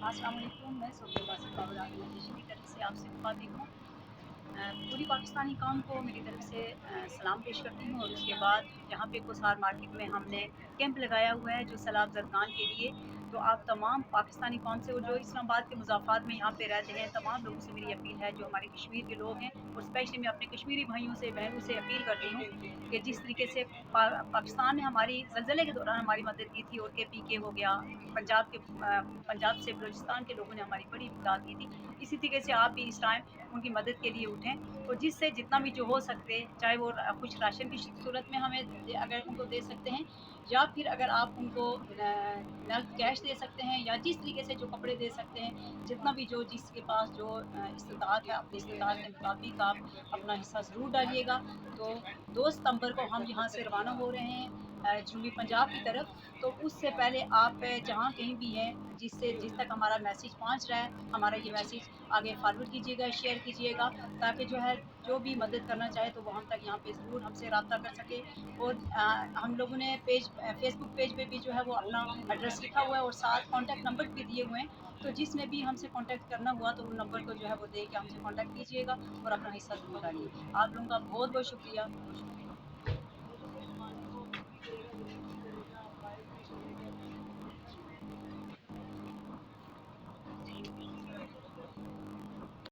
अस्सलाम वालेकुम, मैं सोफिया बासित ऑर्गेनाइजेशन की तरफ से आपसे मुखातिब हूँ। पूरी पाकिस्तानी कौम को मेरी तरफ से सलाम पेश करती हूँ और उसके बाद यहाँ पे कोसार मार्केट में हमने कैंप लगाया हुआ है जो सैलाब ज़रगान के लिए। तो आप तमाम पाकिस्तानी कौम से, वो जो इस्लामाबाद के मुज़ाफ़ात में यहाँ पे रहते हैं, तमाम लोगों से मेरी अपील है, जो हमारे कश्मीर के लोग हैं और स्पेशली मैं अपने कश्मीरी भाइयों से, बहनों से अपील करती हूँ कि जिस तरीके से पाकिस्तान ने हमारी ज़लज़ले के दौरान हमारी मदद की थी, और केपीके हो गया, पंजाब से बलूचिस्तान के लोगों ने हमारी बड़ी इमदाद की थी। इसी तरीके से आप भी इस टाइम उनकी मदद के लिए उठें और जिससे जितना भी जो हो सकते, चाहे वो कुछ राशन की सूरत में हमें अगर उनको दे सकते हैं, या फिर अगर आप उनको नकद कैश दे सकते हैं, या जिस तरीके से जो कपड़े दे सकते हैं, जितना भी जो जिसके पास जो इस्तिताअत है, अपनी इस्तिताअत के मुताबिक आप अपना हिस्सा ज़रूर डालिएगा। तो 2 सितंबर को हम यहाँ से रवाना हो रहे हैं जनूबी पंजाब की तरफ। तो उससे पहले आप जहाँ कहीं भी हैं, जिससे जिस तक हमारा मैसेज पहुँच रहा है, हमारा ये मैसेज आगे फॉरवर्ड कीजिएगा, शेयर कीजिएगा, ताकि जो है जो भी मदद करना चाहे तो वो हम तक यहाँ पे ज़रूर हमसे राब्ता कर सके। और हम लोगों ने फेसबुक पेज पे भी जो है वो अपना एड्रेस लिखा हुआ है और साथ कॉन्टैक्ट नंबर भी दिए हुए हैं। तो जिसने भी हमसे कॉन्टैक्ट करना हुआ तो उन नंबर को जो है वो दे के हमसे कॉन्टैक्ट कीजिएगा और अपना हिस्सा ज़रूर डालिए। आप लोगों का बहुत-बहुत शुक्रिया।